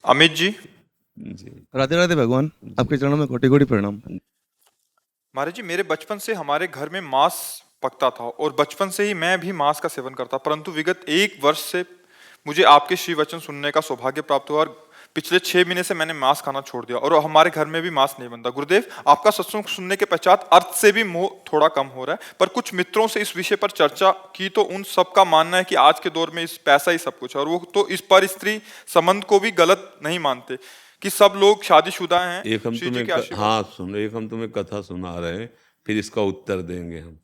अमित जी। जी। राधे राधे भगवान, आपके चरणों में कोटि कोटि प्रणाम। महाराज जी, मेरे बचपन से हमारे घर में मांस पकता था और बचपन से ही मैं भी मांस का सेवन करता, परंतु विगत 1 वर्ष से मुझे आपके श्री वचन सुनने का सौभाग्य प्राप्त हुआ और पिछले 6 महीने से मैंने मांस खाना छोड़ दिया और हमारे घर में भी मांस नहीं बनता। गुरुदेव, आपका सत्संग सुनने के पश्चात अर्थ से भी मोह थोड़ा कम हो रहा है, पर कुछ मित्रों से इस विषय पर चर्चा की तो उन सबका मानना है कि आज के दौर में इस पैसा ही सब कुछ है, और वो तो इस पर स्त्री संबंध को भी गलत नहीं मानते कि सब लोग शादीशुदा हैं। एक हम श्री जी तुम्हें के आशीर्वाद। हाँ सुनो, एक हम तुम्हें कथा सुना रहे हैं, फिर इसका उत्तर देंगे हम।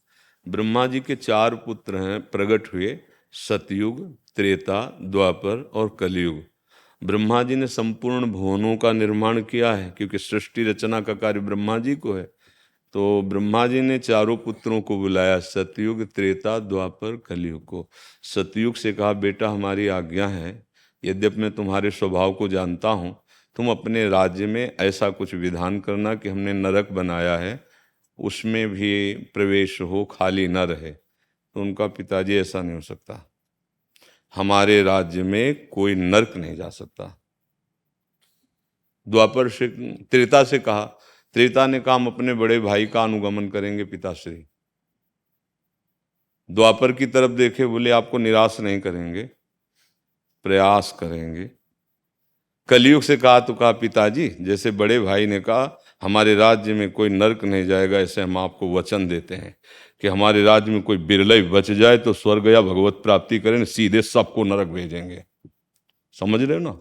ब्रह्मा जी के 4 पुत्र हैं, प्रकट हुए सतयुग, त्रेता, द्वापर और कलयुग। ब्रह्मा जी ने संपूर्ण भुवनों का निर्माण किया है, क्योंकि सृष्टि रचना का कार्य ब्रह्मा जी को है। तो ब्रह्मा जी ने चारों पुत्रों को बुलाया, सतयुग, त्रेता, द्वापर, कलयुग को। सतयुग से कहा, बेटा हमारी आज्ञा है, यद्यपि मैं तुम्हारे स्वभाव को जानता हूँ, तुम अपने राज्य में ऐसा कुछ विधान करना कि हमने नरक बनाया है उसमें भी प्रवेश हो, खाली न रहे। तो उनका पिताजी, ऐसा नहीं हो सकता, हमारे राज्य में कोई नरक नहीं जा सकता। द्वापर से, त्रेता से कहा, त्रेता ने कहा हम अपने बड़े भाई का अनुगमन करेंगे पिताश्री। द्वापर की तरफ देखे, बोले आपको निराश नहीं करेंगे, प्रयास करेंगे। कलयुग से कहा तो कहा, पिताजी जैसे बड़े भाई ने कहा हमारे राज्य में कोई नरक नहीं जाएगा, ऐसे हम आपको वचन देते हैं कि हमारे राज्य में कोई बिरले बच जाए तो स्वर्ग या भगवत प्राप्ति करें, सीधे सबको नरक भेजेंगे। समझ रहे हो ना?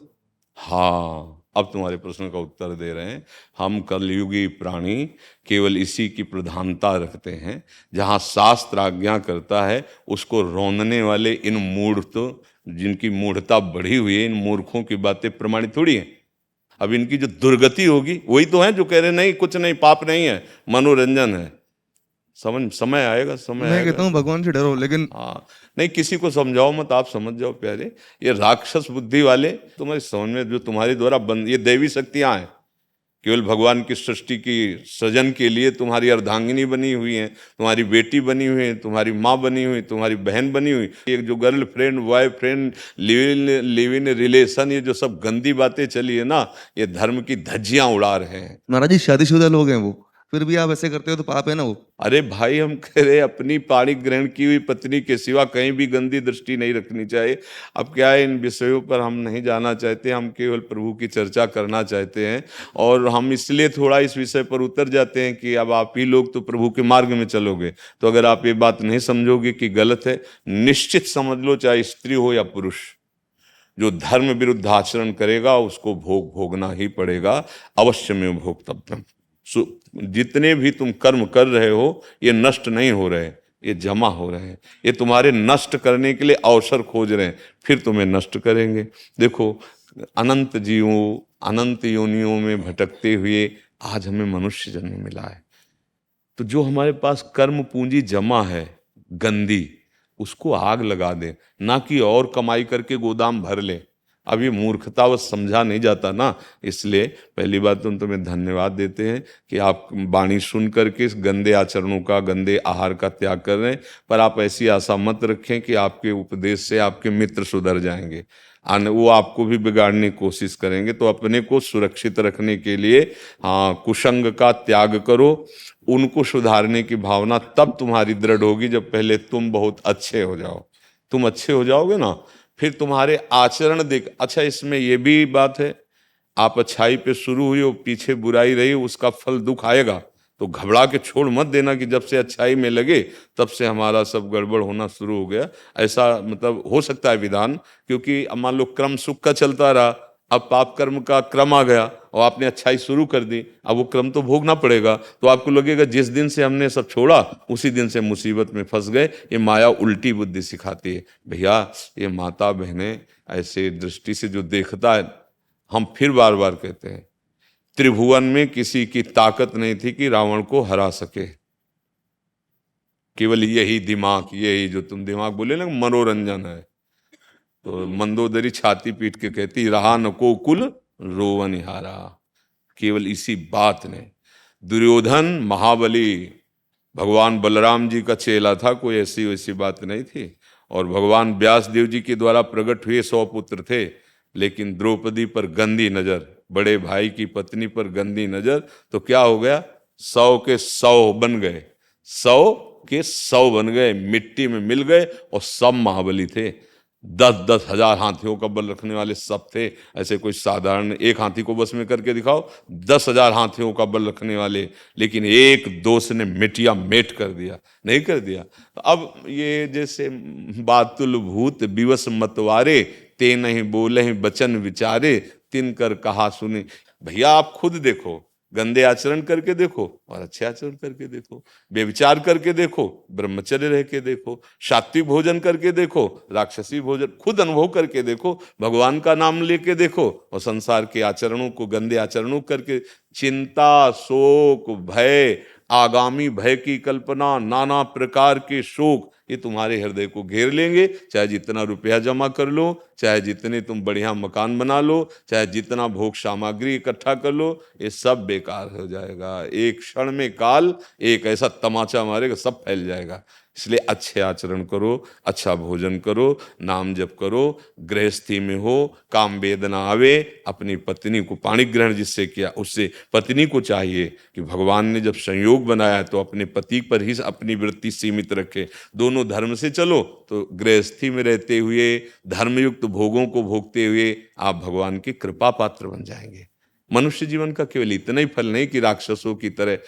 हाँ, अब तुम्हारे प्रश्न का उत्तर दे रहे हैं। हम कलयुगी प्राणी केवल इसी की प्रधानता रखते हैं, जहाँ शास्त्र आज्ञा करता है उसको रौंदने वाले इन मूर्ख, जिनकी मूढ़ता बढ़ी हुई है, इन मूर्खों की बातें प्रमाणित थोड़ी हैं। अब इनकी जो दुर्गति होगी वही तो है जो कह रहे नहीं कुछ नहीं, पाप नहीं है, मनोरंजन है। समय आएगा, समय मैं आएगा। कहता हूँ भगवान से डरो, लेकिन हाँ, नहीं किसी को समझाओ मत, आप समझ जाओ प्यारे। ये राक्षस बुद्धि वाले तुम्हारी समझ में, जो तुम्हारे द्वारा बंद, ये दैवी शक्तियां हैं, केवल भगवान की सृष्टि की सृजन के लिए तुम्हारी अर्धांगिनी बनी हुई है, तुम्हारी बेटी बनी हुई है, तुम्हारी माँ बनी हुई, तुम्हारी बहन बनी हुई। एक जो girl friend, boy friend, live in relation, ये जो सब गंदी बातें चली है ना, ये धर्म की धज्जियां उड़ा रहे हैं। महाराज जी शादीशुदा लोग हैं वो, फिर भी आप ऐसे करते हो तो पाप है ना वो। अरे भाई, हम कह रहे अपनी पाणी ग्रहण की हुई पत्नी के सिवा कहीं भी गंदी दृष्टि नहीं रखनी चाहिए। अब क्या है, इन विषयों पर हम नहीं जाना चाहते, हम केवल प्रभु की चर्चा करना चाहते हैं। और हम इसलिए थोड़ा इस विषय पर उतर जाते हैं कि अब आप ही लोग तो प्रभु के मार्ग में चलोगे, तो अगर आप ये बात नहीं समझोगे कि गलत है, निश्चित समझ लो, चाहे स्त्री हो या पुरुष, जो धर्म विरुद्ध आचरण करेगा उसको भोगना ही पड़ेगा, अवश्य में भोक्तव्यम। जितने भी तुम कर्म कर रहे हो ये नष्ट नहीं हो रहे, ये जमा हो रहे हैं, ये तुम्हारे नष्ट करने के लिए अवसर खोज रहे हैं, फिर तुम्हें नष्ट करेंगे। देखो, अनंत जीवों, अनंत योनियों में भटकते हुए आज हमें मनुष्य जन्म मिला है। तो जो हमारे पास कर्म पूंजी जमा है गंदी, उसको आग लगा दे, ना कि और कमाई करके गोदाम भर ले। अब ये मूर्खता व समझा नहीं जाता ना, इसलिए पहली बात तो तुम्हें धन्यवाद देते हैं कि आप वाणी सुन करके इस गंदे आचरणों का, गंदे आहार का त्याग कर रहे हैं। पर आप ऐसी आशा मत रखें कि आपके उपदेश से आपके मित्र सुधर जाएंगे, वो आपको भी बिगाड़ने की कोशिश करेंगे। तो अपने को सुरक्षित रखने के लिए हाँ, कुसंग का त्याग करो। उनको सुधारने की भावना तब तुम्हारी दृढ़ होगी जब पहले तुम बहुत अच्छे हो जाओ। तुम अच्छे हो जाओगे ना, फिर तुम्हारे आचरण देख। अच्छा, इसमें यह भी बात है, आप अच्छाई पे शुरू हुई हो, पीछे बुराई रही, उसका फल दुख आएगा। तो घबरा के छोड़ मत देना कि जब से अच्छाई में लगे तब से हमारा सब गड़बड़ होना शुरू हो गया। ऐसा मतलब हो सकता है विधान, क्योंकि मान लो क्रम सुख का चलता रहा, अब पाप कर्म का क्रम आ गया और आपने अच्छाई शुरू कर दी, अब वो क्रम तो भोगना पड़ेगा। तो आपको लगेगा जिस दिन से हमने सब छोड़ा उसी दिन से मुसीबत में फंस गए। ये माया उल्टी बुद्धि सिखाती है भैया। ये माता बहनें ऐसे दृष्टि से जो देखता है, हम फिर बार बार कहते हैं, त्रिभुवन में किसी की ताकत नहीं थी कि रावण को हरा सके। केवल यही दिमाग, यही जो तुम दिमाग बोले ना, मनोरंजन है। तो मंदोदरी छाती पीट के कहती, रहा न को कुल रोवन हारा। केवल इसी बात ने दुर्योधन महाबली भगवान बलराम जी का चेला था, कोई ऐसी वैसी बात नहीं थी। और भगवान व्यास देव जी के द्वारा प्रकट हुए 100 पुत्र थे, लेकिन द्रौपदी पर गंदी नजर, बड़े भाई की पत्नी पर गंदी नजर, तो क्या हो गया? 100 के 100 बन गए, 100 के 100 बन गए, मिट्टी में मिल गए, और सब महाबली थे। 10-10 हजार हाथियों का बल रखने वाले सब थे। ऐसे कोई साधारण एक हाथी को बस में करके दिखाओ, 10,000 हाथियों का बल रखने वाले, लेकिन एक दोस्त ने मिटिया मेट कर दिया, नहीं कर दिया। तो अब ये जैसे बातुल भूत विवश मतवारे, ते नहीं बोले बचन विचारे, तिन कर कहा सुने। भैया आप खुद देखो, गंदे आचरण करके देखो और अच्छे आचरण करके देखो, व्यभिचार करके देखो, ब्रह्मचर्य रह के देखो, सात्विक भोजन करके देखो, राक्षसी भोजन, खुद अनुभव करके देखो, भगवान का नाम लेके देखो, और संसार के आचरणों को, गंदे आचरणों करके, चिंता, शोक, भय, आगामी भय की कल्पना, नाना प्रकार के शोक, ये तुम्हारे हृदय को घेर लेंगे। चाहे जितना रुपया जमा कर लो, चाहे जितने तुम बढ़िया मकान बना लो, चाहे जितना भोग सामग्री इकट्ठा कर लो, ये सब बेकार हो जाएगा। एक क्षण में काल एक ऐसा तमाचा मारेगा, सब फैल जाएगा। इसलिए अच्छे आचरण करो, अच्छा भोजन करो, नाम जप करो, गृहस्थी में हो, काम वेदना आवे, अपनी पत्नी को पाणी ग्रहण जिससे किया, उससे पत्नी को चाहिए कि भगवान ने जब संयोग बनाया तो अपने पति पर ही अपनी वृत्ति सीमित रखे। दोनों धर्म से चलो तो गृहस्थी में रहते हुए, धर्मयुक्त भोगों को भोगते हुए आप भगवान की कृपा पात्र बन जाएंगे। मनुष्य जीवन का केवल इतना ही फल नहीं कि राक्षसों की तरह।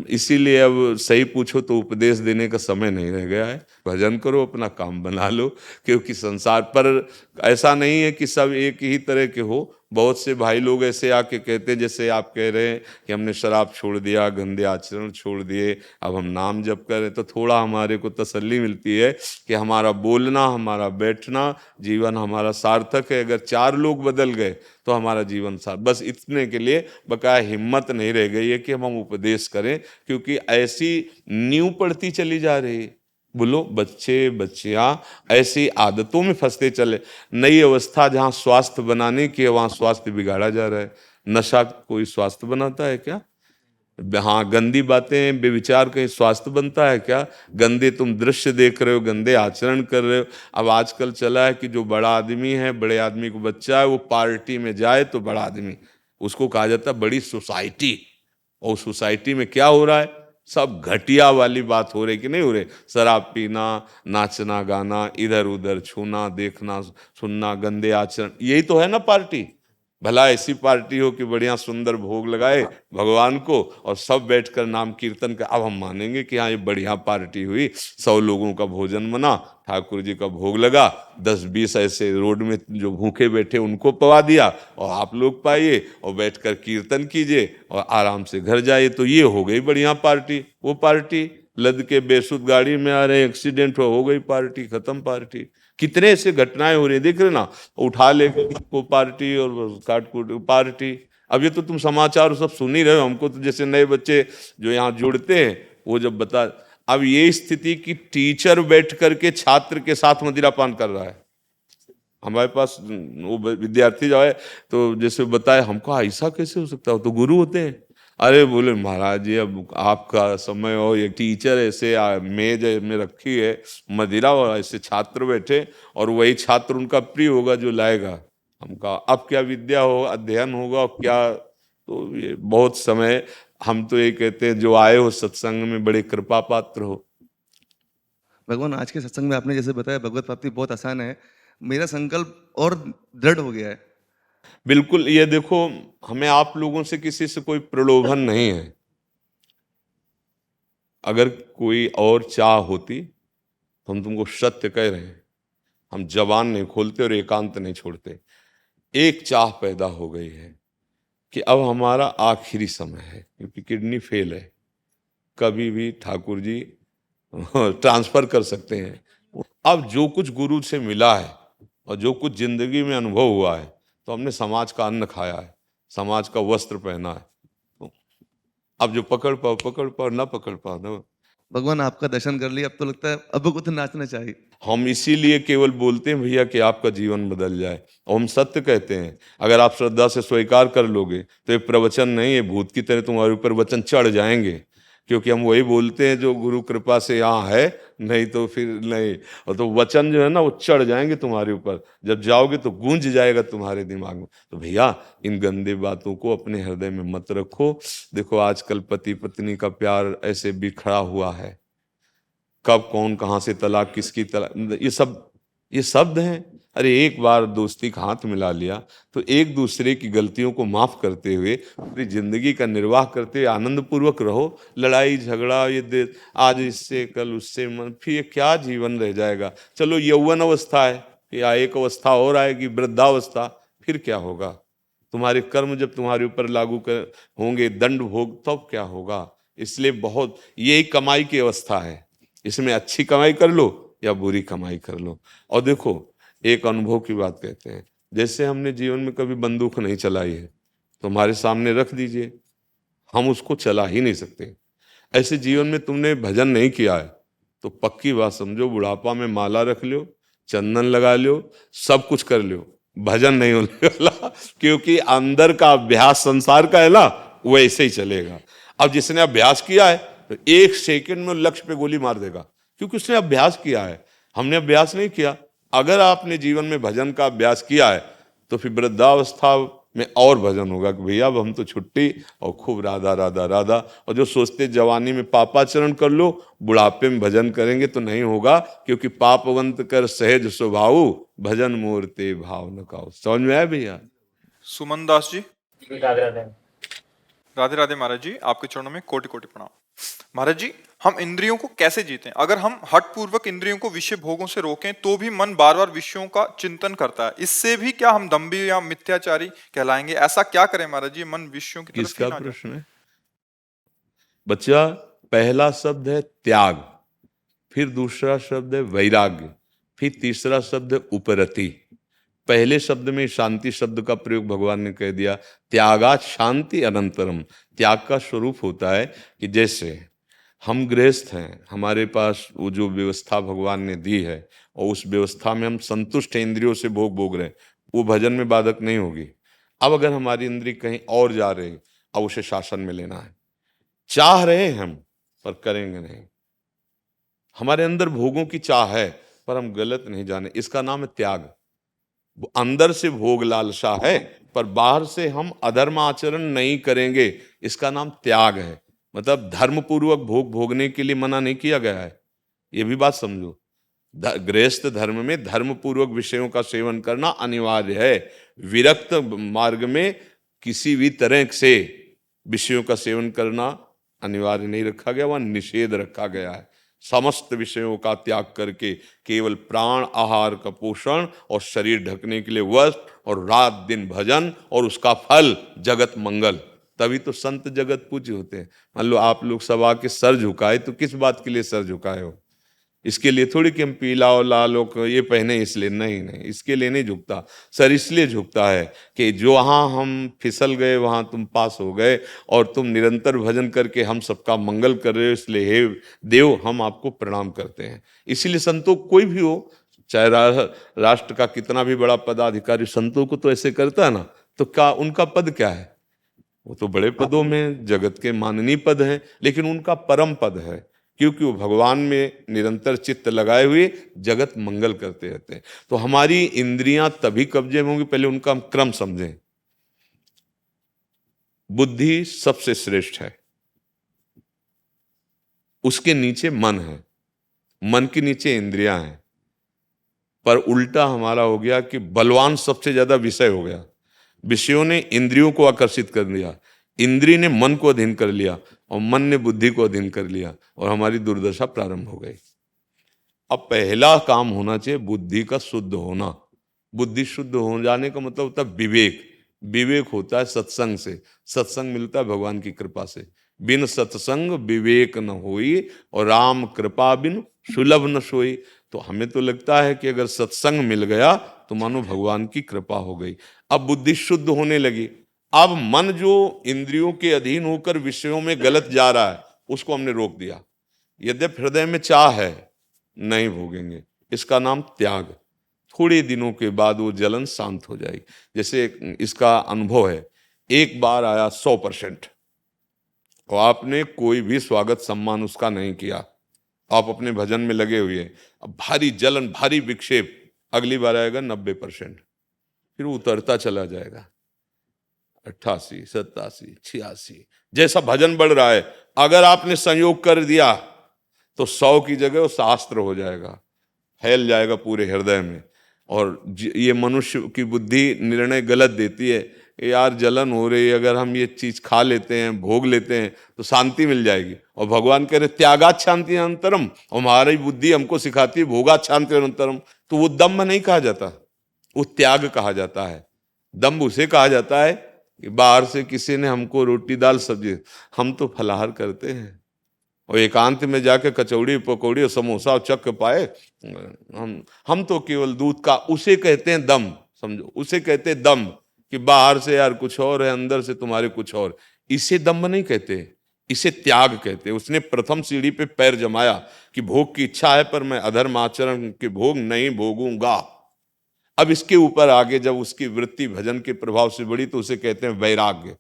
इसीलिए अब सही पूछो तो उपदेश देने का समय नहीं रह गया है। भजन करो, अपना काम बना लो, क्योंकि संसार पर ऐसा नहीं है कि सब एक ही तरह के हो। बहुत से भाई लोग ऐसे आके कहते हैं, जैसे आप कह रहे हैं कि हमने शराब छोड़ दिया, गंदे आचरण छोड़ दिए, अब हम नाम जप करें, तो थोड़ा हमारे को तसल्ली मिलती है कि हमारा बोलना, हमारा बैठना, जीवन हमारा सार्थक है। अगर 4 लोग बदल गए तो हमारा जीवन सार्थक। बस इतने के लिए बकाया हिम्मत नहीं रह गई है कि हम उपदेश करें, क्योंकि ऐसी नींव पड़ती चली जा रही है। बोलो, बच्चे बच्चियां ऐसी आदतों में फंसते चले। नई अवस्था जहां स्वास्थ्य बनाने की है, वहां स्वास्थ्य बिगाड़ा जा रहा है। नशा कोई स्वास्थ्य बनाता है क्या? हाँ, गंदी बातें, बेविचार कहीं स्वास्थ्य बनता है क्या? गंदे तुम दृश्य देख रहे हो, गंदे आचरण कर रहे हो। अब आजकल चला है कि जो बड़ा आदमी है, बड़े आदमी को बच्चा है, वो पार्टी में जाए तो बड़ा आदमी, उसको कहा जाता है बड़ी सोसाइटी। और सोसाइटी में क्या हो रहा है? सब घटिया वाली बात हो रही कि नहीं हो रही? शराब पीना, नाचना गाना, इधर उधर छूना, देखना सुनना, गंदे आचरण, यही तो है ना पार्टी। भला ऐसी पार्टी हो कि बढ़िया सुंदर भोग लगाए भगवान को और सब बैठकर नाम कीर्तन कर। अब हम मानेंगे कि हाँ ये बढ़िया पार्टी हुई, 100 लोगों का भोजन बना, ठाकुर जी का भोग लगा, 10-20 ऐसे रोड में जो भूखे बैठे उनको पवा दिया, और आप लोग पाइए और बैठकर कीर्तन कीजिए और आराम से घर जाइए, तो ये हो गई बढ़िया पार्टी। वो पार्टी लद के बेसुध गाड़ी में आ रहे हैं, एक्सीडेंट हो गई, पार्टी खत्म। पार्टी कितने ऐसे घटनाएं हो रही है, देख रहे ना, उठा लेकर को पार्टी और काट कूट पार्टी। अब ये तो तुम समाचार सब सुन ही रहे हो। हमको तो जैसे नए बच्चे जो यहाँ जुड़ते हैं वो जब बता, अब ये स्थिति कि टीचर बैठ करके छात्र के साथ मदिरापान कर रहा है। हमारे पास वो विद्यार्थी जो है तो जैसे बताए, हमको ऐसा कैसे हो सकता है, तो गुरु होते हैं। अरे बोले महाराज जी, अब आपका समय हो, ये टीचर ऐसे मेज में रखी है मदिरा, और ऐसे छात्र बैठे, और वही छात्र उनका प्रिय होगा जो लाएगा। हम कहा अब क्या विद्या हो, अध्ययन होगा क्या? तो ये बहुत समय, हम तो ये कहते हैं जो आए हो सत्संग में बड़े कृपा पात्र हो। भगवान, आज के सत्संग में आपने जैसे बताया भगवत प्राप्ति बहुत आसान है, मेरा संकल्प और दृढ़ हो गया है। बिल्कुल, ये देखो, हमें आप लोगों से किसी से कोई प्रलोभन नहीं है। अगर कोई और चाह होती तो हम तुमको सत्य कह रहे हैं, हम जबान नहीं खोलते और एकांत नहीं छोड़ते। एक चाह पैदा हो गई है कि अब हमारा आखिरी समय है, क्योंकि किडनी फेल है, कभी भी ठाकुर जी ट्रांसफर कर सकते हैं। अब जो कुछ गुरु से मिला है और जो कुछ जिंदगी में अनुभव हुआ है, तो हमने समाज का अन्न खाया है, समाज का वस्त्र पहना है। तो अब जो पकड़ पाओ, ना पकड़ पाओ ना। भगवान, आपका दर्शन कर लिया, अब तो लगता है अब कुछ नाचना चाहिए। हम इसीलिए केवल बोलते हैं भैया कि आपका जीवन बदल जाए, और हम सत्य कहते हैं। अगर आप श्रद्धा से स्वीकार कर लोगे तो ये प्रवचन नहीं है, भूत की तरह तुम्हारे ऊपर वचन चढ़ जाएंगे। क्योंकि हम वही बोलते हैं जो गुरु कृपा से यहाँ है, नहीं तो फिर नहीं। और तो वचन जो है ना वो चढ़ जाएंगे तुम्हारे ऊपर, जब जाओगे तो गूंज जाएगा तुम्हारे दिमाग में। तो भैया इन गंदे बातों को अपने हृदय में मत रखो। देखो आजकल पति पत्नी का प्यार ऐसे बिखरा हुआ है, कब कौन कहाँ से तलाक किसकी तलाक, ये शब्द हैं। अरे एक बार दोस्ती का हाथ मिला लिया तो एक दूसरे की गलतियों को माफ करते हुए पूरी जिंदगी का निर्वाह करते हुए आनंद पूर्वक रहो। लड़ाई झगड़ा आज इससे कल उससे, मन फिर ये क्या जीवन रह जाएगा। चलो यौवन अवस्था है, या एक अवस्था और आएगी वृद्धावस्था, फिर क्या होगा। तुम्हारे कर्म जब तुम्हारे ऊपर लागू कर होंगे, दंड भोग, तब क्या होगा। इसलिए बहुत यही कमाई की अवस्था है, इसमें अच्छी कमाई कर लो या बुरी कमाई कर लो। और देखो एक अनुभव की बात कहते हैं, जैसे हमने जीवन में कभी बंदूक नहीं चलाई है तो हमारे सामने रख दीजिए, हम उसको चला ही नहीं सकते। ऐसे जीवन में तुमने भजन नहीं किया है तो पक्की बात समझो, बुढ़ापा में माला रख लो, चंदन लगा लो, सब कुछ कर लो, भजन नहीं होने वाला। क्योंकि अंदर का अभ्यास संसार का है ना, वो ऐसे ही चलेगा। अब जिसने अभ्यास किया है तो एक सेकंड में लक्ष्य पे गोली मार देगा, क्योंकि उसने अभ्यास किया है। हमने अभ्यास नहीं किया। अगर आपने जीवन में भजन का अभ्यास किया है तो फिर वृद्धावस्था में और भजन होगा कि भैया अब हम तो छुट्टी, और खूब राधा राधा राधा। और जो सोचते जवानी में पापाचरण कर लो, बुढ़ापे में भजन करेंगे तो नहीं होगा, क्योंकि पापवंत कर सहज स्वभाव, भजन मूर्ते भाव न काऊ। समझ में आया भैया। सुमन दास जी। राधे राधे। राधे राधे महाराज जी, आपके चरणों में कोटि कोटि प्रणाम। महाराज जी, हम इंद्रियों को कैसे जीतें? अगर हम हठ पूर्वक इंद्रियों को विषय भोगों से रोकें तो भी मन बार बार विषयों का चिंतन करता है, इससे भी क्या हम दंभी या मिथ्याचारी कहलाएंगे? ऐसा क्या करें महाराज जी, मन विषयों की तरफ किसका ही ना जाए? प्रश्न है बच्चा? पहला शब्द है त्याग, फिर दूसरा शब्द है वैराग्य, फिर तीसरा शब्द है उपरति। पहले शब्द में शांति शब्द का प्रयोग भगवान ने कह दिया, त्यागात शांति अनंतरम। त्याग का स्वरूप होता है कि जैसे हम गृहस्थ हैं, हमारे पास वो जो व्यवस्था भगवान ने दी है और उस व्यवस्था में हम संतुष्ट हैं, इंद्रियों से भोग रहे हैं, वो भजन में बाधक नहीं होगी। अब अगर हमारी इंद्री कहीं और जा रही, अब उसे शासन में लेना है। चाह रहे हैं हम पर करेंगे नहीं, हमारे अंदर भोगों की चाह है पर हम गलत नहीं जाने, इसका नाम है त्याग। अंदर से भोग लालसा है पर बाहर से हम अधर्म आचरण नहीं करेंगे, इसका नाम त्याग है। मतलब धर्म पूर्वक भोग भोगने के लिए मना नहीं किया गया है, ये भी बात समझो। गृहस्थ धर्म में धर्म पूर्वक विषयों का सेवन करना अनिवार्य है। विरक्त मार्ग में किसी भी तरह से विषयों का सेवन करना अनिवार्य नहीं रखा गया, वह निषेध रखा गया है। समस्त विषयों का त्याग करके केवल प्राण आहार का पोषण और शरीर ढकने के लिए वस्त्र, और रात दिन भजन, और उसका फल जगत मंगल। तभी तो संत जगत पूज्य होते हैं। मान लो आप लोग सब आके सर झुकाए तो किस बात के लिए सर झुकाए हो? इसके लिए थोड़ी कि हम पीला और लाल हो ये पहने इसलिए, नहीं नहीं, इसके लिए नहीं झुकता। सर इसलिए झुकता है कि जो वहाँ हम फिसल गए वहाँ तुम पास हो गए, और तुम निरंतर भजन करके हम सबका मंगल कर रहे हो, इसलिए हे देव हम आपको प्रणाम करते हैं। इसीलिए संतों कोई भी हो, चाहे राष्ट्र का कितना भी बड़ा पदाधिकारी संतों को तो ऐसे करता है ना, तो क्या उनका पद क्या है? वो तो बड़े पदों में जगत के माननीय पद हैं, लेकिन उनका परम पद है, क्योंकि वो भगवान में निरंतर चित्त लगाए हुए जगत मंगल करते रहते हैं। तो हमारी इंद्रियां तभी कब्जे में होंगी, पहले उनका हम क्रम समझें। बुद्धि सबसे श्रेष्ठ है, उसके नीचे मन है, मन के नीचे इंद्रियां हैं। पर उल्टा हमारा हो गया कि बलवान सबसे ज्यादा विषय हो गया। विषयों ने इंद्रियों को आकर्षित कर लिया, इंद्री ने मन को अधीन कर लिया, और मन ने बुद्धि को अधीन कर लिया, और हमारी दुर्दशा प्रारंभ हो गई। अब पहला काम होना चाहिए बुद्धि का शुद्ध होना। बुद्धि शुद्ध हो जाने का मतलब होता है विवेक। विवेक होता है सत्संग से, सत्संग मिलता है भगवान की कृपा से। बिन सत्संग विवेक न होई, और राम कृपा बिन सुलभ न सोई। तो हमें तो लगता है कि अगर सत्संग मिल गया तो मानो भगवान की कृपा हो गई। अब बुद्धि शुद्ध होने लगी। अब मन जो इंद्रियों के अधीन होकर विषयों में गलत जा रहा है उसको हमने रोक दिया। यद्यपि हृदय में चाह है, नहीं भोगेंगे, इसका नाम त्याग। थोड़े दिनों के बाद वो जलन शांत हो जाएगी। जैसे इसका अनुभव है, एक बार आया 100%, और आपने कोई भी स्वागत सम्मान उसका नहीं किया, आप अपने भजन में लगे हुए हैं, अब भारी जलन, भारी विक्षेप, अगली बार आएगा 90%, फिर वो उतरता चला जाएगा 88, 87, 86, जैसा भजन बढ़ रहा है। अगर आपने संयोग कर दिया तो 100 की जगह वो शास्त्र हो जाएगा, फैल जाएगा पूरे हृदय में। और ये मनुष्य की बुद्धि निर्णय गलत देती है, यार जलन हो रही है, अगर हम ये चीज खा लेते हैं, भोग लेते हैं तो शांति मिल जाएगी। और भगवान कह रहे त्यागात शांति अनंतरम, हमारी बुद्धि हमको सिखाती है भोगात शांति अनंतरम। तो वो दम्भ नहीं कहा जाता, वो त्याग कहा जाता है। दम्भ उसे कहा जाता है कि बाहर से किसी ने हमको रोटी दाल सब्जी, हम तो फलाहार करते हैं और एकांत में जाके कचौड़ी पकौड़ी और समोसा चख पाए, हम तो केवल दूध का, उसे कहते हैं दम। समझो, उसे कहते हैं दम, कि बाहर से यार कुछ और है, अंदर से तुम्हारे कुछ और। इसे दम्भ नहीं कहते, इसे त्याग कहते हैं। उसने प्रथम सीढ़ी पे पैर जमाया कि भोग की इच्छा है पर मैं अधर्म आचरण के भोग नहीं भोगूंगा। अब इसके ऊपर आगे जब उसकी वृत्ति भजन के प्रभाव से बढ़ी तो उसे कहते हैं वैराग्य।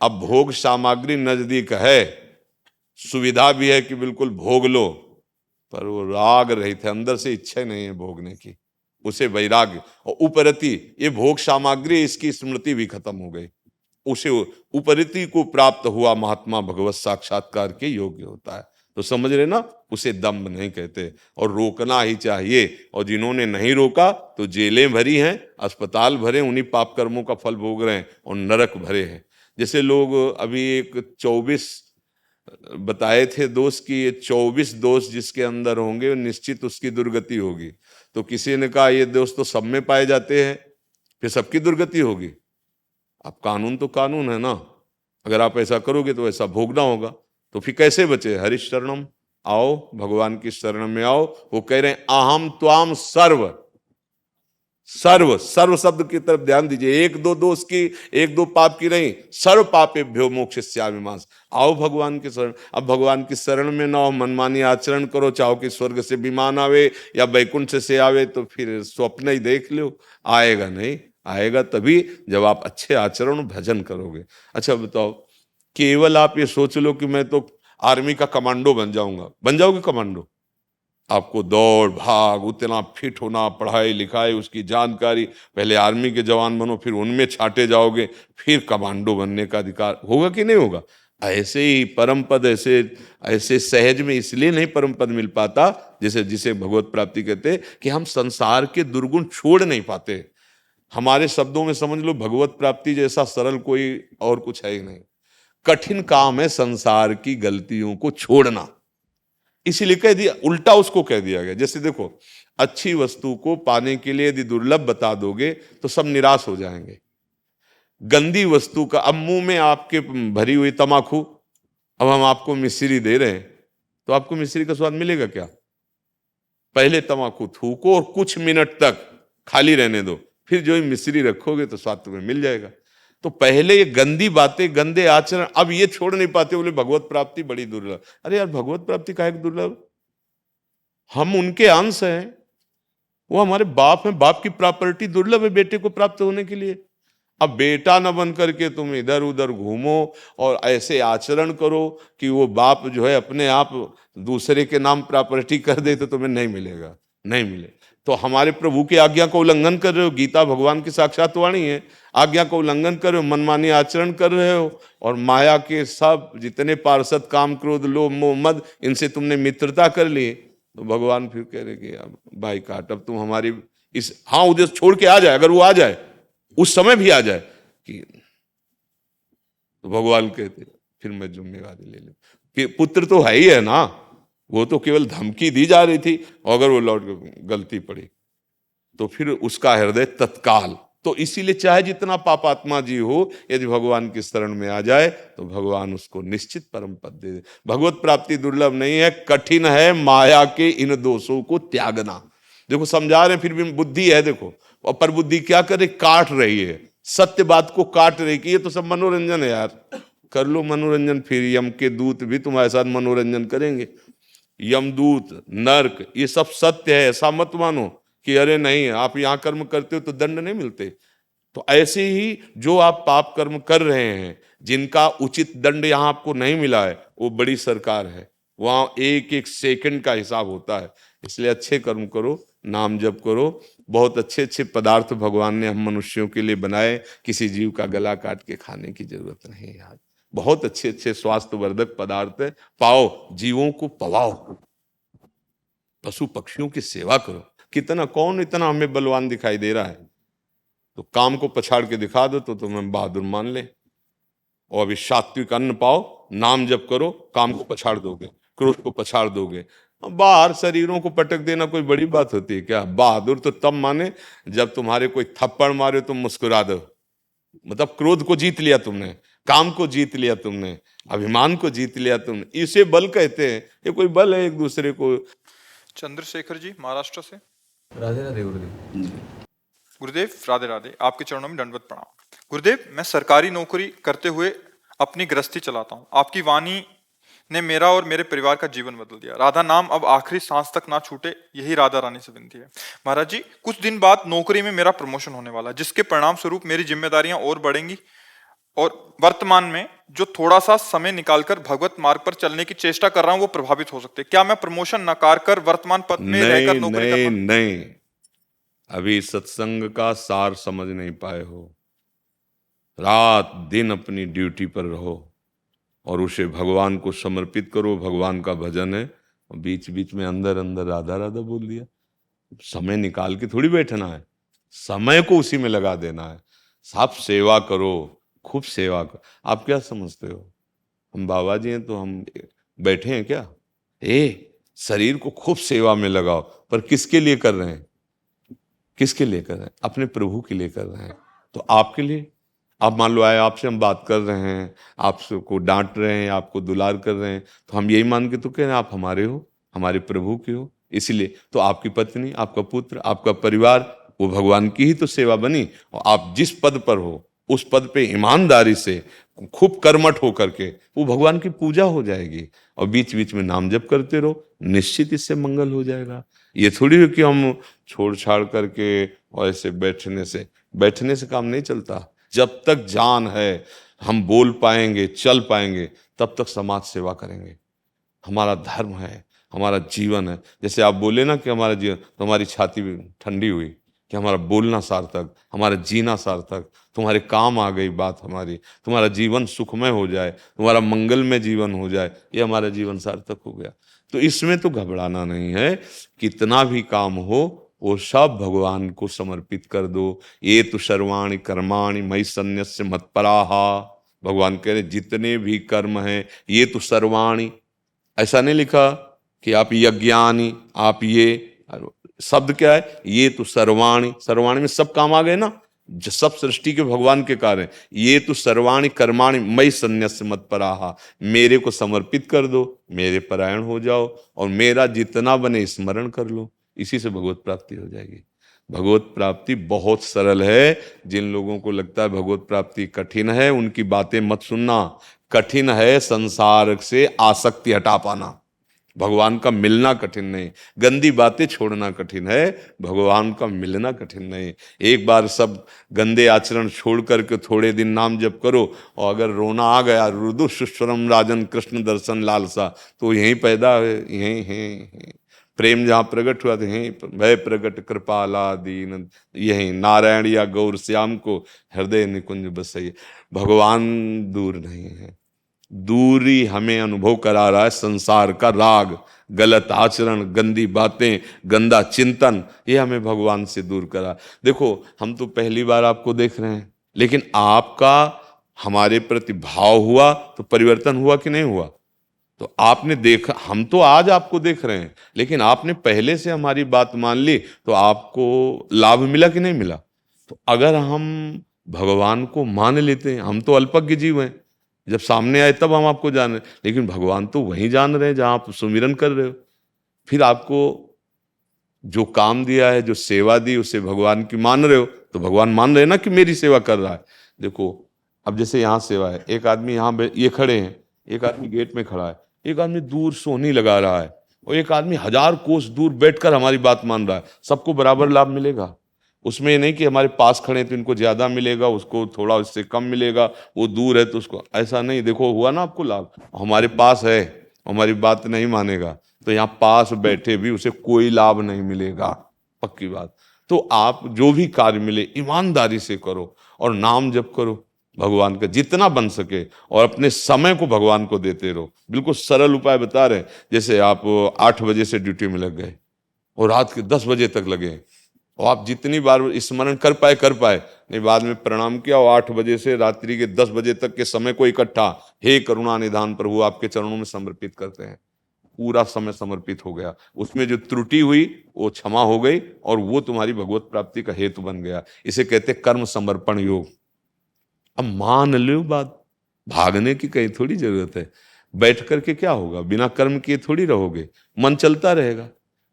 अब भोग सामग्री नजदीक है, सुविधा भी है कि बिल्कुल भोग लो, पर वो राग रहित है, अंदर से इच्छा नहीं है भोगने की, उसे वैराग्य। और उपरति, ये भोग सामग्री, इसकी स्मृति भी खत्म हो गई, उसे उपरति को प्राप्त हुआ महात्मा भगवत साक्षात्कार के योग्य होता है। तो समझ रहे ना, उसे दम्भ नहीं कहते, और रोकना ही चाहिए। और जिन्होंने नहीं रोका तो जेलें भरी हैं, अस्पताल भरे, उन्हीं पाप कर्मों का फल भोग रहे हैं, और नरक भरे हैं। जैसे लोग अभी एक 24 बताए थे दोष की, ये 24 दोष जिसके अंदर होंगे निश्चित उसकी दुर्गति होगी। तो किसी ने कहा ये दोष तो सब में पाए जाते हैं, फिर सबकी दुर्गति होगी। अब कानून तो कानून है ना, अगर आप ऐसा करोगे तो ऐसा भोगना होगा। तो फिर कैसे बचे? हरिश शरणम, आओ भगवान की शरण में आओ। वो कह रहे हैं अहम त्वाम सर्व, सर्व, सर्व शब्द की तरफ ध्यान दीजिए। एक दो दोष की, एक दो पाप की नहीं, सर्व पापेभ्यो मोक्षयिष्यामि मां। आओ भगवान की शरण। अब भगवान की शरण में ना हो, मनमानी आचरण करो, चाहो कि स्वर्ग से विमान आवे या वैकुंठ से आवे, तो फिर स्वप्न ही देख लो, आएगा नहीं। आएगा तभी जब आप अच्छे आचरण भजन करोगे। अच्छा बताओ, केवल आप ये सोच लो कि मैं तो आर्मी का कमांडो बन जाऊंगा, बन जाओगे कमांडो? आपको दौड़ भाग, उतना फिट होना, पढ़ाई लिखाई, उसकी जानकारी, पहले आर्मी के जवान बनो, फिर उनमें छाटे जाओगे, फिर कमांडो बनने का अधिकार होगा कि नहीं होगा? ऐसे ही परम पद ऐसे ऐसे सहज में इसलिए नहीं परम पद मिल पाता, जैसे जिसे भगवत प्राप्ति कहते, कि हम संसार के दुर्गुण छोड़ नहीं पाते। हमारे शब्दों में समझ लो, भगवत प्राप्ति जैसा सरल कोई और कुछ है ही नहीं। कठिन काम है संसार की गलतियों को छोड़ना, इसीलिए कह दिया, उल्टा उसको कह दिया गया। जैसे देखो, अच्छी वस्तु को पाने के लिए यदि दुर्लभ बता दोगे तो सब निराश हो जाएंगे। गंदी वस्तु का, अब मुंह में आपके भरी हुई तमाकू, अब हम आपको मिश्री दे रहे हैं, तो आपको मिश्री का स्वाद मिलेगा क्या? पहले तमाकू थूको और कुछ मिनट तक खाली रहने दो, फिर जो मिश्री रखोगे तो स्वाद तुम्हें मिल जाएगा। तो पहले ये गंदी बातें, गंदे आचरण, अब ये छोड़ नहीं पाते, बोले भगवत प्राप्ति बड़ी दुर्लभ। अरे यार, भगवत प्राप्ति काहे दुर्लभ? हम उनके अंश हैं, वो हमारे बाप हैं, बाप की प्रॉपर्टी दुर्लभ है बेटे को प्राप्त होने के लिए। अब बेटा न बन करके तुम इधर उधर घूमो और ऐसे आचरण करो कि वो बाप जो है अपने आप दूसरे के नाम प्रॉपर्टी कर दे, तो तुम्हें नहीं मिलेगा, नहीं मिले। तो हमारे प्रभु की आज्ञा का उल्लंघन कर रहे हो, गीता भगवान की साक्षात वाणी है, आज्ञा का उल्लंघन कर रहे हो, मनमानी आचरण कर रहे हो, और माया के सब जितने पार्षद काम क्रोध लोभ मोह मद, इनसे तुमने मित्रता कर ली। तो भगवान फिर कह रहे कि अब भाई काट, अब तुम हमारी इस, हाँ उद्देश्य छोड़ के आ जाए, अगर वो आ जाए, उस समय भी आ जाए कि, तो भगवान कहते फिर मैं जिम्मेवारी ले लूं कि पुत्र तो है ही है ना, वो तो केवल धमकी दी जा रही थी, और अगर वो लौट गलती पड़ी तो फिर उसका हृदय तत्काल। तो इसीलिए चाहे जितना पापात्मा जी हो, यदि भगवान की शरण में आ जाए तो भगवान उसको निश्चित परम पद दे दे। भगवत प्राप्ति दुर्लभ नहीं है, कठिन है माया के इन दोषों को त्यागना। देखो समझा रहे, फिर भी बुद्धि है, देखो, और पर बुद्धि क्या करे, काट रही है, सत्य बात को काट रही कि ये तो सब मनोरंजन है यार, कर लो मनोरंजन। फिर यम के दूत भी तुम्हारे साथ मनोरंजन करेंगे, यमदूत, नर्क, ये सब सत्य है, ऐसा मत मानो कि अरे नहीं आप यहाँ कर्म करते हो तो दंड नहीं मिलते। तो ऐसे ही जो आप पाप कर्म कर रहे हैं, जिनका उचित दंड यहाँ आपको नहीं मिला है, वो बड़ी सरकार है, वहां एक एक सेकंड का हिसाब होता है। इसलिए अच्छे कर्म करो, नाम जप करो। बहुत अच्छे अच्छे पदार्थ भगवान ने हम मनुष्यों के लिए बनाए, किसी जीव का गला काट के खाने की जरूरत नहीं है यार। बहुत अच्छे अच्छे स्वास्थ्यवर्धक पदार्थ है, पाओ, जीवों को पवाओ, पशु पक्षियों की सेवा करो। कितना, कौन इतना हमें बलवान दिखाई दे रहा है? तो काम को पछाड़ के दिखा दो तो तुम्हें बहादुर मान ले। और अभी सात्विक अन्न पाओ, नाम जप करो, काम को पछाड़ दोगे, क्रोध को पछाड़ दोगे। बाहर शरीरों को पटक देना कोई बड़ी बात होती है क्या? बहादुर तो तब माने जब तुम्हारे कोई थप्पड़ मारे तुम मुस्कुरा दो, मतलब क्रोध को जीत लिया तुमने, काम को जीत लिया तुमने, अभिमान को जीत लिया तुमने। इसे बल कहते हैं। ये कोई बल है एक दूसरे को। चंद्रशेखर जी महाराष्ट्र से। राधे राधे गुरुदेव। गुरुदेव राधे राधे, आपके चरणों में दंडवत प्रणाम। गुरुदेव, मैं सरकारी नौकरी करते हुए अपनी गृहस्थी चलाता हूँ। आपकी वाणी ने मेरा और मेरे परिवार का जीवन बदल दिया। राधा नाम अब आखिरी सांस तक ना छूटे, यही राधा रानी से विनती है। महाराज जी, कुछ दिन बाद नौकरी में मेरा प्रमोशन होने वाला है, जिसके परिणाम स्वरूप मेरी जिम्मेदारियां और बढ़ेंगी और वर्तमान में जो थोड़ा सा समय निकालकर भगवत मार्ग पर चलने की चेष्टा कर रहा हूं वो प्रभावित हो सकते हैं। क्या मैं प्रमोशन नकार कर वर्तमान पद में रहकर नौकरी नहीं करना? नहीं, अभी सत्संग का सार समझ नहीं पाए हो। रात दिन अपनी ड्यूटी पर रहो और उसे भगवान को समर्पित करो। भगवान का भजन है, बीच बीच में अंदर अंदर राधा राधा बोल दिया। समय निकाल के थोड़ी बैठना है, समय को उसी में लगा देना है। आप सेवा करो, खूब सेवा करो। आप क्या समझते हो हम बाबा जी हैं तो हम बैठे हैं क्या? शरीर को खूब सेवा में लगाओ, पर किसके लिए कर रहे हैं? किसके लिए कर रहे हैं? अपने प्रभु के लिए कर रहे हैं। तो आपके लिए, आप मान लो आए, आपसे हम बात कर रहे हैं, आपको डांट रहे हैं, आपको दुलार कर रहे हैं, तो हम यही मान के तो कह रहे हैं आप हमारे हो, हमारे प्रभु के हो। इसलिए तो आपकी पत्नी, आपका पुत्र, आपका परिवार, वो भगवान की ही तो सेवा बनी। और आप जिस पद पर हो उस पद पे ईमानदारी से खूब कर्मठ होकर के वो भगवान की पूजा हो जाएगी। और बीच बीच में नाम जप करते रहो, निश्चित इससे मंगल हो जाएगा। ये थोड़ी हो कि हम छोड़ छाड़ करके और ऐसे बैठने से काम नहीं चलता। जब तक जान है, हम बोल पाएंगे, चल पाएंगे, तब तक समाज सेवा करेंगे। हमारा धर्म है, हमारा जीवन है। जैसे आप बोले ना कि हमारा जीवन, तो हमारी छाती ठंडी हुई कि हमारा बोलना सार्थक, हमारा जीना सार्थक, तुम्हारे काम आ गई बात हमारी, तुम्हारा जीवन सुखमय हो जाए, तुम्हारा मंगलमय जीवन हो जाए, ये हमारा जीवन सार्थक हो गया। तो इसमें तो घबराना नहीं है। कितना भी काम हो वो सब भगवान को समर्पित कर दो। ये तो सर्वाणि कर्माणि मयि सन्न्यस्य मत्पराहा। भगवान कह रहे जितने भी कर्म हैं ये तो सर्वाणि, ऐसा नहीं लिखा कि आप यज्ञानि, आप ये शब्द क्या है? ये तो सर्वाणि, सर्वाणि में सब काम आ गए ना, सब सृष्टि के भगवान के कार्य हैं। ये तो सर्वाणि कर्माणि मयि सन्न्यस्य मत्पराहा, मेरे को समर्पित कर दो, मेरे परायण हो जाओ और मेरा जितना बने स्मरण कर लो। इसी से भगवत प्राप्ति हो जाएगी। भगवत प्राप्ति बहुत सरल है। जिन लोगों को लगता है भगवत प्राप्ति कठिन है, उनकी बातें मत सुनना। कठिन है संसार से आसक्ति हटा पाना, भगवान का मिलना कठिन नहीं। गंदी बातें छोड़ना कठिन है, भगवान का मिलना कठिन नहीं। एक बार सब गंदे आचरण छोड़ करके थोड़े दिन नाम जप करो, और अगर रोना आ गया, रुदु सुस्वरम राजन कृष्ण दर्शन लालसा, तो यहीं पैदा है, यहीं प्रेम जहाँ प्रकट हुआ था, यहीं भय प्रकट कृपाला दीन, यहीं नारायण या गौर श्याम को हृदय निकुंज बसइए। भगवान दूर नहीं है, दूरी हमें अनुभव करा रहा है संसार का राग, गलत आचरण, गंदी बातें, गंदा चिंतन, ये हमें भगवान से दूर करा। देखो हम तो पहली बार आपको देख रहे हैं, लेकिन आपका हमारे प्रति भाव हुआ तो परिवर्तन हुआ कि नहीं हुआ? तो आपने देखा, हम तो आज आपको देख रहे हैं, लेकिन आपने पहले से हमारी बात मान ली तो आपको लाभ मिला कि नहीं मिला? तो अगर हम भगवान को मान लेते हैं, हम तो अल्पज्ञ जीव हैं, जब सामने आए तब हम आपको जान रहे हैं, लेकिन भगवान तो वहीं जान रहे हैं जहां आप सुमिरन कर रहे हो। फिर आपको जो काम दिया है, जो सेवा दी, उसे भगवान की मान रहे हो, तो भगवान मान रहे हैं ना कि मेरी सेवा कर रहा है। देखो अब जैसे यहाँ सेवा है, एक आदमी यहाँ ये खड़े हैं, एक आदमी गेट में खड़ा है, एक आदमी दूर सोहनी लगा रहा है, और एक आदमी 1000 कोस दूर बैठकर हमारी बात मान रहा है। सबको बराबर लाभ मिलेगा? उसमें ये नहीं कि हमारे पास खड़े हैं तो इनको ज्यादा मिलेगा, उसको थोड़ा इससे कम मिलेगा, वो दूर है तो उसको ऐसा नहीं। देखो हुआ ना आपको लाभ, हमारे पास है, हमारी बात नहीं मानेगा तो यहाँ पास बैठे भी उसे कोई लाभ नहीं मिलेगा, पक्की बात। तो आप जो भी कार्य मिले ईमानदारी से करो और नाम जप करो भगवान का जितना बन सके, और अपने समय को भगवान को देते रहो। बिल्कुल सरल उपाय बता रहे हैं। जैसे आप 8 बजे से ड्यूटी में लग गए और रात के 10 बजे तक लगे, और आप जितनी बार स्मरण कर पाए नहीं, बाद में प्रणाम किया और 8 बजे से रात्रि के 10 बजे तक के समय को इकट्ठा, हे करुणा निधान प्रभु आपके चरणों में समर्पित करते हैं। पूरा समय समर्पित हो गया, उसमें जो त्रुटि हुई वो क्षमा हो गई और वो तुम्हारी भगवत प्राप्ति का हेतु बन गया। इसे कहते कर्म समर्पण योग। अब मान लो बात, भागने की कहीं थोड़ी जरूरत है। बैठ करके क्या होगा, बिना कर्म किए थोड़ी रहोगे, मन चलता रहेगा।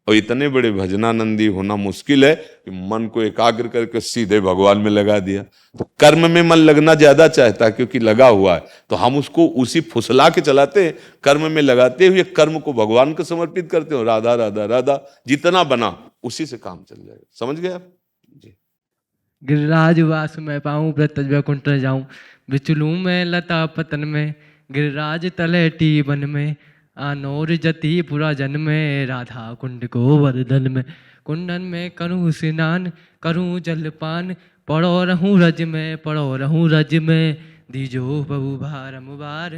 और इतने बड़े भजनानंदी होना मुश्किल है कि मन को एकाग्र करके सीधे भगवान में लगा दिया। तो कर्म में मन लगना ज्यादा चाहता है क्योंकि लगा हुआ है, तो हम उसको उसी फुसला के चलाते हैं। कर्म में लगाते हुए कर्म को भगवान को समर्पित करते हो, राधा राधा राधा जितना बना उसी से काम चल जाएगा। समझ गए आप जी। गिरिराज वास मैं पाऊँ व्रत वैकुंठ जाऊँ, विचलूँ मैं लता पतन में, गिरिराज तलेटी वन में, आनोर जति पुरा जन में, राधा कुंड को वर्धन में, कुंडन में करूँ स्नान करूँ जलपान, पड़ो रहूँ रज में पड़ो रहूँ रज में, दीजो बहु बारंबार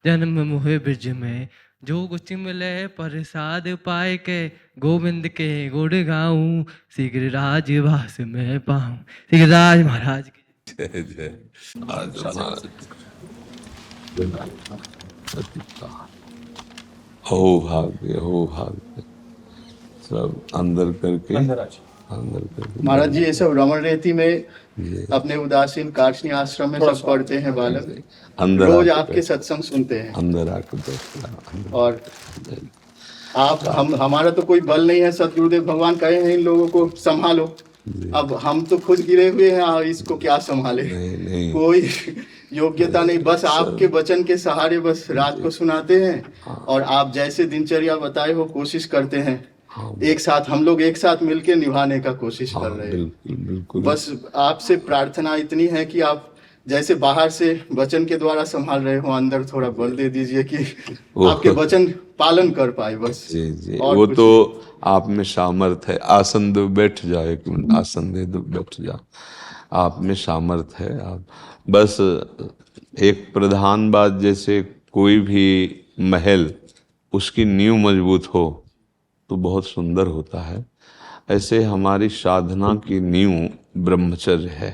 जन्म मोहे ब्रज में, जो कुछ मिले प्रसाद पाए के, गोविंद के गुण गाऊं, शीघ्रराज वास में पाऊं। शीघ्रराज महाराज की जय जय। आज महाराज हो भाग्य सब अंदर करके महाराज जी ये सब रमण रेती में अपने उदासीन काठनी आश्रम में सब पढ़ते हैं बालक, अंदर रोज आके आपके सत्संग सुनते हैं। अंदर आके बैठ। और आप हमारा तो कोई बल नहीं है, सतगुरुदेव भगवान कहे हैं इन लोगों को संभालो। अब हम तो खुद गिरे हुए हैं, इसको क्या संभाले, नहीं। कोई योग्यता नहीं, बस आपके वचन के सहारे बस रात को सुनाते हैं। और आप जैसे दिनचर्या बताए हो कोशिश करते हैं, एक साथ हम लोग एक साथ मिलकर निभाने का कोशिश कर रहे हैं। बिल्कुल। बस आपसे प्रार्थना इतनी है कि आप जैसे बाहर से वचन के द्वारा संभाल रहे हो, अंदर थोड़ा बल दे दीजिए कि आपके वचन पालन कर पाए बस। जी वो तो आप में सामर्थ है। आसन दो बैठ जाओ, एक मिनट आसन दे दो बैठ जाओ, आप में सामर्थ है। आप बस एक प्रधान बात, जैसे कोई भी महल उसकी नींव मजबूत हो तो बहुत सुंदर होता है, ऐसे हमारी साधना की नींव ब्रह्मचर्य है।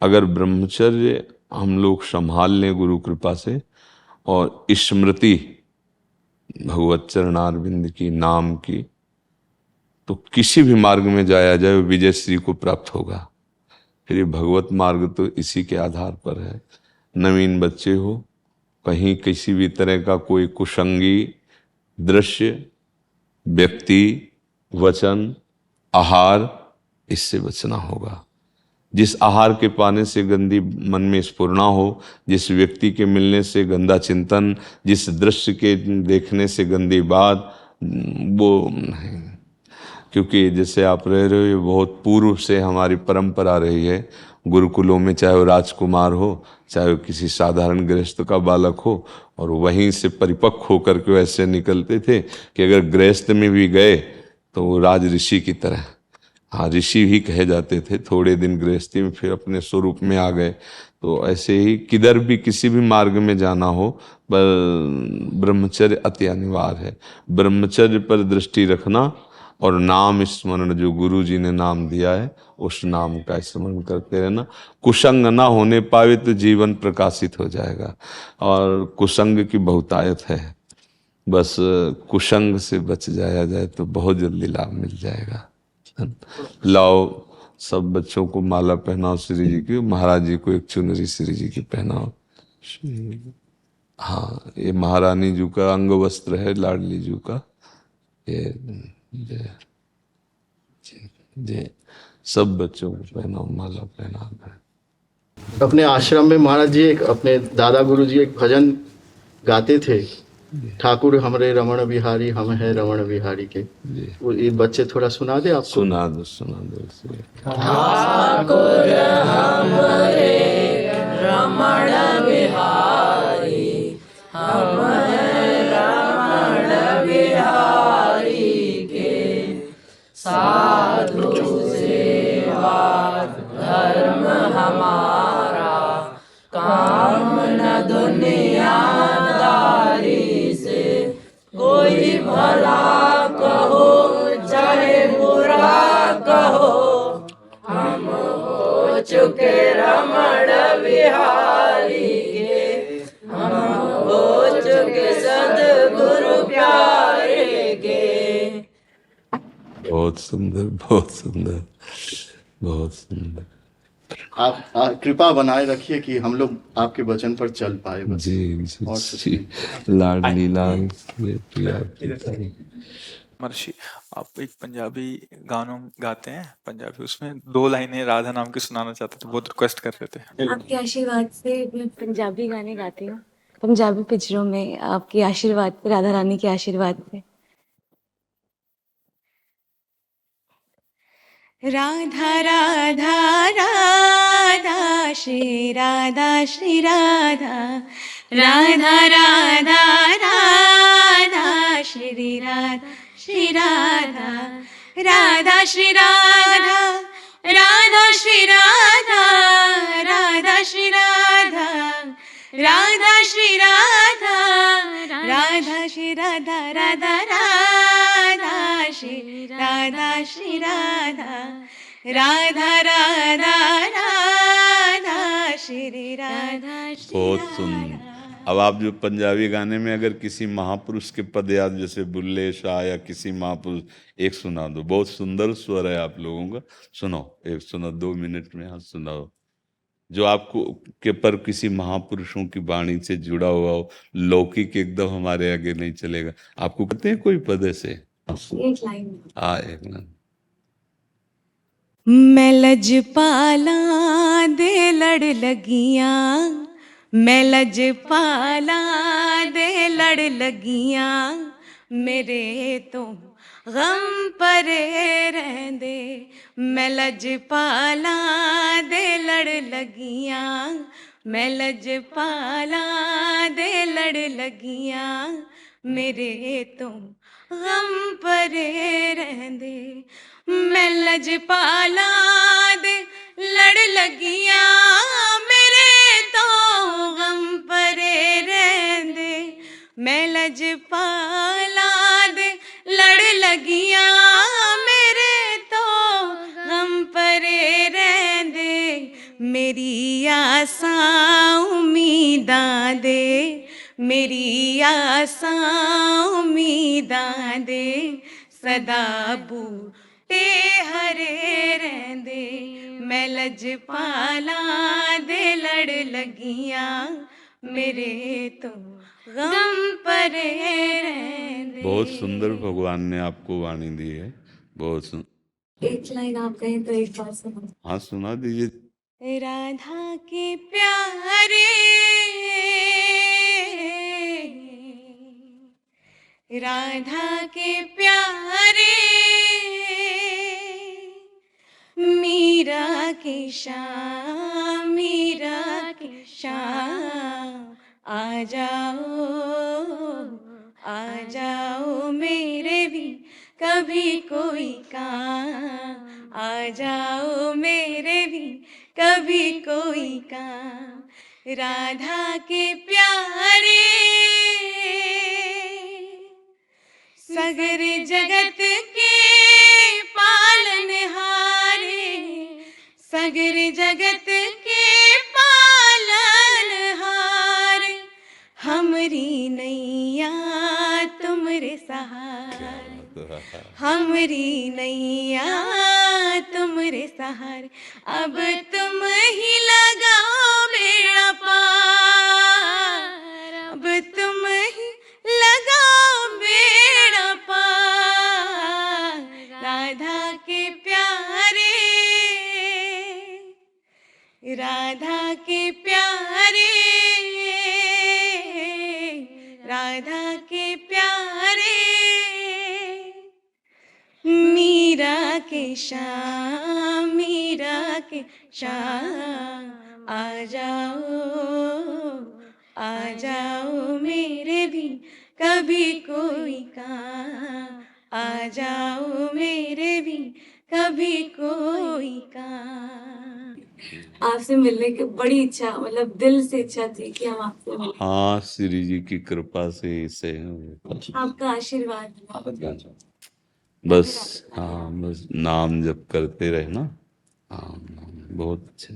अगर ब्रह्मचर्य हम लोग संभाल लें गुरु कृपा से, और स्मृति भगवत चरणारविंद की नाम की, तो किसी भी मार्ग में जाया जाए विजय श्री को प्राप्त होगा। फिर ये भगवत मार्ग तो इसी के आधार पर है। नवीन बच्चे हो, कहीं किसी भी तरह का कोई कुसंगी दृश्य, व्यक्ति, वचन, आहार, इससे बचना होगा। जिस आहार के पाने से गंदी मन में स्फुरना हो, जिस व्यक्ति के मिलने से गंदा चिंतन, जिस दृश्य के देखने से गंदी बात, वो नहीं। क्योंकि जैसे आप रह रहे हो, ये बहुत पूर्व से हमारी परंपरा रही है। गुरुकुलों में चाहे वो राजकुमार हो, चाहे वो किसी साधारण गृहस्थ का बालक हो, और वहीं से परिपक्व होकर के ऐसे निकलते थे कि अगर गृहस्थ में भी गए तो वो राज ऋषि की तरह, हाँ ऋषि ही कहे जाते थे। थोड़े दिन गृहस्थी में फिर अपने स्वरूप में आ गए। तो ऐसे ही किधर भी किसी भी मार्ग में जाना हो, पर ब्रह्मचर्य अति अनिवार्य है। ब्रह्मचर्य पर दृष्टि रखना और नाम स्मरण, जो गुरु जी ने नाम दिया है उस नाम का स्मरण करते रहना। कुसंग ना होने पावे तो जीवन प्रकाशित हो जाएगा, और कुसंग की बहुतायत है। बस कुसंग से बच जाया जाए तो बहुत जल्दी लाभ मिल जाएगा। लाओ सब बच्चों को माला पहनाओ श्री जी की, महाराज जी को एक चुनरी श्री जी की पहनाओ। हाँ, ये महारानी जी का अंग वस्त्र है, लाडली जी का। ये जे सब बच्चों को पहनाओ, माला पहनाओ। अपने आश्रम में महाराज जी एक अपने दादा गुरु जी एक भजन गाते थे ठाकुर हमरे रमण बिहारी, हम है रमण बिहारी के। वो ये बच्चे थोड़ा सुना दे आपको। सुना दो इसे। बहुत सुंदर, बहुत सुंदर, बहुत सुंदर। आप कृपा बनाए रखिए कि हम लोग आपके वचन पर चल पाए बस। जी और जी कुछ जी, नहीं। लाडली लाल ये प्रिया पिता। महर्षि, आप एक पंजाबी गानों गाते हैं, पंजाबी, उसमें 2 लाइनें राधा नाम की सुनाना चाहते थे, बहुत रिक्वेस्ट कर रहे थे। आपके आशीर्वाद से मैं पंजाबी गाने गाती हूँ, पंजाबी पिक्चरों में आपके आशीर्वाद पे, राधा रानी के आशीर्वाद पे। राधा राधा राधा श्री राधा श्री राधा, राधा राधा राधा श्री राधा श्री राधा, राधा श्री राधा, राधा श्री राधा, राधा श्री राधा, राधा श्री राधा, राधा श्री राधा, राधा राधा श्री राधा श्री राधा, राधा राधा राधा श्री राधा श्री बहुत सुंदर। अब आप जो पंजाबी गाने में अगर किसी महापुरुष के पद याद, जैसे बुल्ले शाह या किसी महापुरुष, एक सुना दो। बहुत सुंदर स्वर है आप लोगों का, सुनो, एक सुनो 2 मिनट में, हाँ सुनाओ। जो आपको के पर किसी महापुरुषों की वाणी से जुड़ा हुआ हो, लौकिक एकदम हमारे आगे नहीं चलेगा। आपको कहते हैं कोई पद ऐसे? एक लाइन। हाँ, एक लाइन। मैं लजपाला दे लड़ लगियां, मैं लजपाला दे लड़ लगियां, मेरे तो गम परे रहंदे। मैं लजपाला दे लड़ लगियां, मैं लजपाला दे लड़ लगियां, मेरे तो गम परे रहंदे। मैं लजपाला दे लड़ लगियां, मेरे तो गम परे रहंदे। मैं लजपाला दे लड़ लगियां, मेरे तो गम परे रहंदे। मेरी आसां उम्मीदां दे, मेरी आसां उम्मीदां दे, सदा बूटे हरे रहंदे। मैं लजपाला दे लड़ लगियां, मेरे तो गम परे रहंदे। बहुत सुंदर भगवान ने आपको वाणी दी है, बहुत सुंदर। एक लाइन आप कहें तो एक बार सुनो। हाँ सुना दीजिए। राधा के प्यारे, राधा के प्यारे, मीरा के शाम, मीरा के शाम, आ जाओ, आ जाओ मेरे भी कभी कोई काम, आ जाओ मेरे भी कभी कोई काम। राधा के प्यारे, सगर जगत के पालनहारे, सगर जगत के पालनहारे, हमरी नैया तुमरे सहारे, हमरी नैया तुमरे सहारे। अब तुम ही लगाओ बेड़ा पार, अब तुम ही लगाओ बेड़ा पार। राधा के प्यारे, राधा के प्यारे, राधा के शाम, मीरा के शाम, आ जाओ मेरे भी कभी कोई काम, आ जाओ मेरे भी कभी कोई काम। आपसे मिलने की बड़ी इच्छा, मतलब दिल से इच्छा थी कि हम आपसे मिलें। हाँ, श्री जी की कृपा से इसे आपका आशीर्वाद। बस, हाँ, बस नाम जप करते रहना। हाँ, बहुत अच्छे।